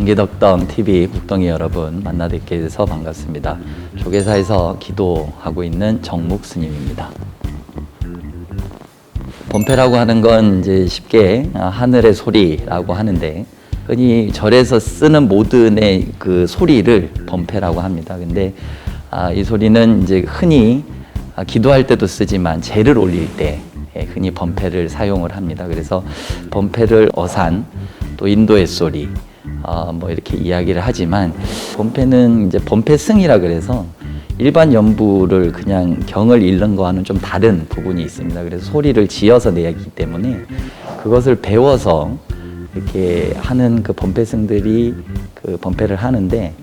경기덕담 TV 국덩이 여러분 만나 뵙게 돼서 반갑습니다. 조계사에서 기도하고 있는 정묵 스님입니다. 범패라고 하는 건 이제 쉽게 하늘의 소리라고 하는데, 흔히 절에서 쓰는 모든의 그 소리를 범패라고 합니다. 근데 이 소리는 이제 흔히 기도할 때도 쓰지만 제를 올릴 때 흔히 범패를 사용을 합니다. 그래서 범패를 어산, 또 인도의 소리, 뭐 이렇게 이야기를 하지만, 범패는 이제 범패승이라 그래서 일반 연부를 그냥 경을 읽는 거와는 좀 다른 부분이 있습니다. 그래서 소리를 지어서 내기 때문에 그것을 배워서 이렇게 하는 그 범패승들이 그 범패를 하는데,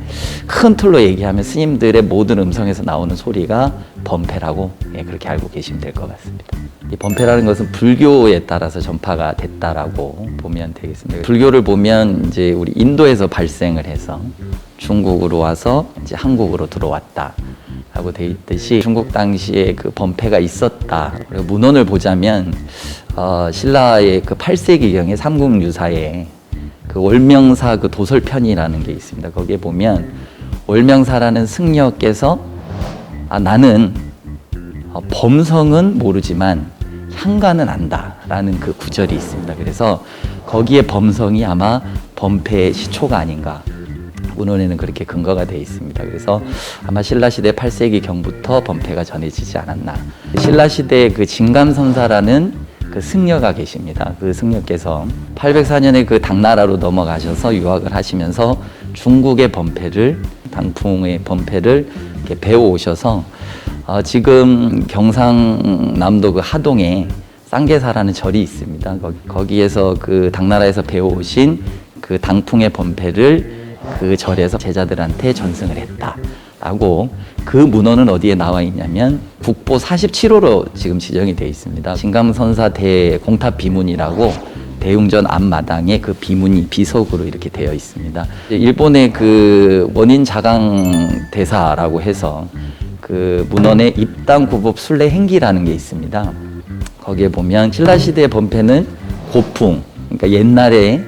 큰 틀로 얘기하면 스님들의 모든 음성에서 나오는 소리가 범패라고 그렇게 알고 계시면 될 것 같습니다. 이 범패라는 것은 불교에 따라서 전파가 됐다라고 보면 되겠습니다. 불교를 보면 이제 우리 인도에서 발생을 해서 중국으로 와서 이제 한국으로 들어왔다 라고 되어 있듯이, 중국 당시에 그 범패가 있었다. 그리고 문헌을 보자면 신라의 그 8세기경에 삼국유사에 그 월명사 그 도설편이라는 게 있습니다. 거기에 보면 월명사라는 승려께서 나는 범성은 모르지만 향가는 안다라는 그 구절이 있습니다. 그래서 거기에 범성이 아마 범패의 시초가 아닌가, 문헌에는 그렇게 근거가 되어 있습니다. 그래서 아마 신라시대 8세기 경부터 범패가 전해지지 않았나. 신라시대에 그 진감선사라는 그 승려가 계십니다. 그 승려께서 804년에 그 당나라로 넘어가셔서 유학을 하시면서 중국의 범패를, 당풍의 범패를 이렇게 배워오셔서 지금 경상남도 그 하동에 쌍계사라는 절이 있습니다. 거기에서 그 당나라에서 배워오신 그 당풍의 범패를 그 절에서 제자들한테 전승을 했다라고, 그 문헌은 어디에 나와 있냐면 국보 47호로 지금 지정이 되어 있습니다. 진감선사 대공탑 비문이라고 대웅전 앞마당에 그 비문이 비석으로 이렇게 되어 있습니다. 일본의 그 원인 자강 대사라고 해서 그 문헌에 입당구법 순례 행기라는 게 있습니다. 거기에 보면 신라시대의 범패는 고풍, 그러니까 옛날에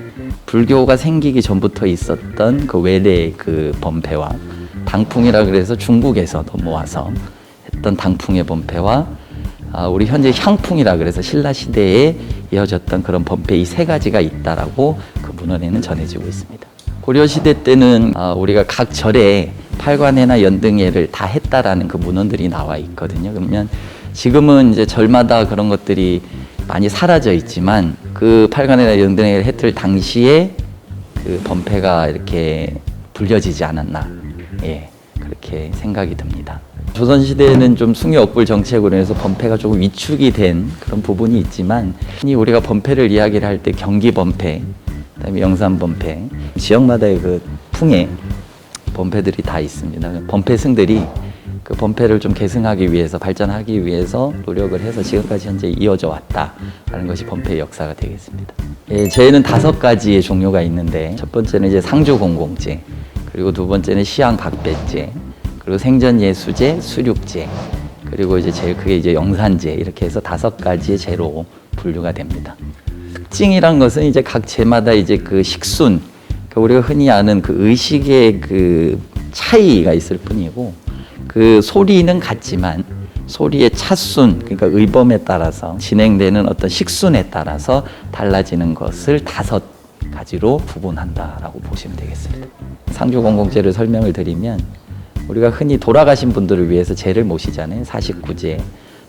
불교가 생기기 전부터 있었던 그 외래의 그 범패와, 당풍이라 그래서 중국에서 넘어와서 했던 당풍의 범패와, 우리 현재 향풍이라 그래서 신라시대에 이어졌던 그런 범패, 이 세 가지가 있다라고 그 문헌에는 전해지고 있습니다. 고려시대 때는 우리가 각 절에 팔관회나 연등회를 다 했다라는 그 문헌들이 나와 있거든요. 그러면 지금은 이제 절마다 그런 것들이 많이 사라져 있지만, 그 팔관회나 연등회를 했을 당시에 그 범패가 이렇게 불려지지 않았나, 그렇게 생각이 듭니다. 조선시대에는 좀 숭유억불 정책으로 해서 범패가 조금 위축이 된 그런 부분이 있지만, 흔히 우리가 범패를 이야기를 할 때 경기 범패, 그다음에 영산 범패, 지역마다의 그 풍의 범패들이 다 있습니다. 범패승들이 그 범패를 좀 계승하기 위해서, 발전하기 위해서 노력을 해서 지금까지 현재 이어져 왔다라는 것이 범패의 역사가 되겠습니다. 죄는 5가지의 종류가 있는데, 첫 번째는 이제 상주공공죄, 그리고 두 번째는 시황각배죄, 그리고 생전예수죄, 수륙죄, 그리고 이제 제일 크게 이제 영산죄, 이렇게 해서 5가지의 죄로 분류가 됩니다. 특징이란 것은 이제 각 죄마다 이제 그 식순, 우리가 흔히 아는 그 의식의 그 차이가 있을 뿐이고, 그 소리는 같지만 소리의 차순, 그러니까 의범에 따라서 진행되는 어떤 식순에 따라서 달라지는 것을 5가지로 구분한다라고 보시면 되겠습니다. 상주공공죄를 설명을 드리면, 우리가 흔히 돌아가신 분들을 위해서 제를 모시잖아요. 사식구제,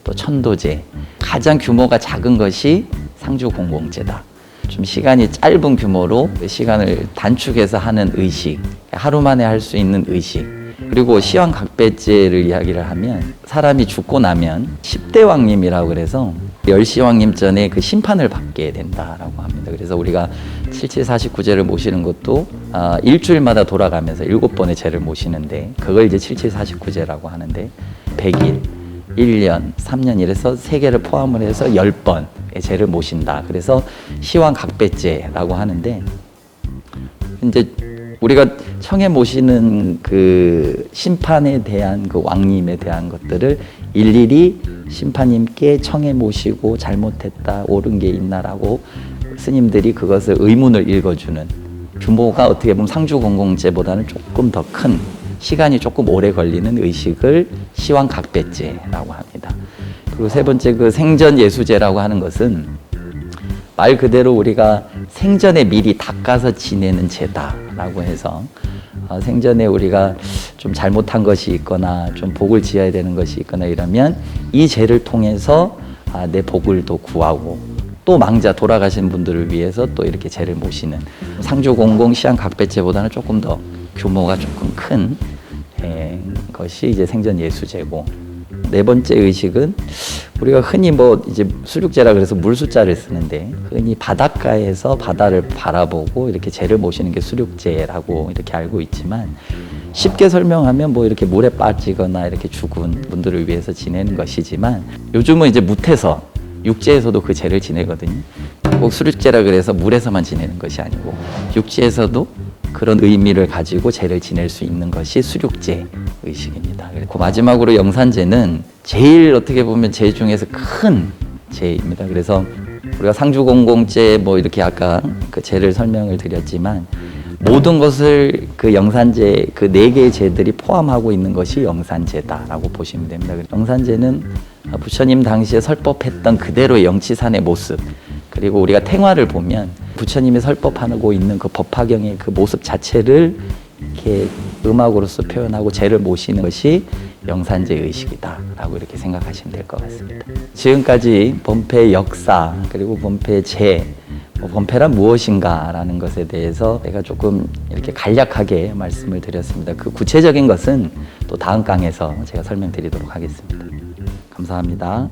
또 천도제. 가장 규모가 작은 것이 상주공공죄다. 좀 시간이 짧은 규모로 시간을 단축해서 하는 의식, 하루 만에 할 수 있는 의식. 그리고 시황각배죄를 이야기를 하면, 사람이 죽고 나면 10대 왕님이라고 그래서 10시 왕님 전에 그 심판을 받게 된다라고 합니다. 그래서 우리가 7749제를 모시는 것도 일주일마다 돌아가면서 7번의 제를 모시는데, 그걸 이제 7749제라고 하는데, 100일, 1년, 3년 이래서 3개를 포함을 해서 10번의 제를 모신다. 그래서 시황각배죄라고 하는데, 이제 우리가 청해 모시는 그 심판에 대한 그 왕님에 대한 것들을 일일이 심판님께 청해 모시고, 잘못했다, 옳은 게 있나라고 스님들이 그것을 의문을 읽어주는 규모가 어떻게 보면 상주공공제보다는 조금 더 큰, 시간이 조금 오래 걸리는 의식을 시황각배제라고 합니다. 그리고 세 번째 그 생전예수제라고 하는 것은 말 그대로 우리가 생전에 미리 닦아서 지내는 제다라고 해서 생전에 우리가 좀 잘못한 것이 있거나 좀 복을 지어야 되는 것이 있거나 이러면 이 제를 통해서 내 복을 또 구하고 또 망자 돌아가신 분들을 위해서 또 이렇게 제를 모시는 상주공공 시황각배제보다는 조금 더 규모가 조금 큰 것이 이제 생전예수제고, 네 번째 의식은 우리가 흔히 뭐 이제 수륙제라 그래서 물수자를 쓰는데 흔히 바닷가에서 바다를 바라보고 이렇게 제를 모시는 게 수륙제라고 이렇게 알고 있지만, 쉽게 설명하면 뭐 이렇게 물에 빠지거나 이렇게 죽은 분들을 위해서 지내는 것이지만, 요즘은 이제 무태서 육지에서도 그 제를 지내거든요. 꼭 수륙제라 그래서 물에서만 지내는 것이 아니고 육지에서도 그런 의미를 가지고 제를 지낼 수 있는 것이 수륙제 의식입니다. 그리고 마지막으로 영산제는 제일 어떻게 보면 제 중에서 큰 제입니다. 그래서 우리가 상주공공제 뭐 이렇게 아까 그 제를 설명을 드렸지만, 모든 것을 그 영산제 그 네 개의 제들이 포함하고 있는 것이 영산제다라고 보시면 됩니다. 영산제는 부처님 당시에 설법했던 그대로의 영치산의 모습, 그리고 우리가 탱화를 보면 부처님이 설법하고 있는 그 법화경의 그 모습 자체를 이렇게 음악으로서 표현하고 제를 모시는 것이 영산제 의식이다라고 이렇게 생각하시면 될 것 같습니다. 지금까지 범패의 역사, 그리고 범패의 제, 범패란 무엇인가라는 것에 대해서 제가 조금 이렇게 간략하게 말씀을 드렸습니다. 그 구체적인 것은 또 다음 강에서 제가 설명드리도록 하겠습니다. 감사합니다.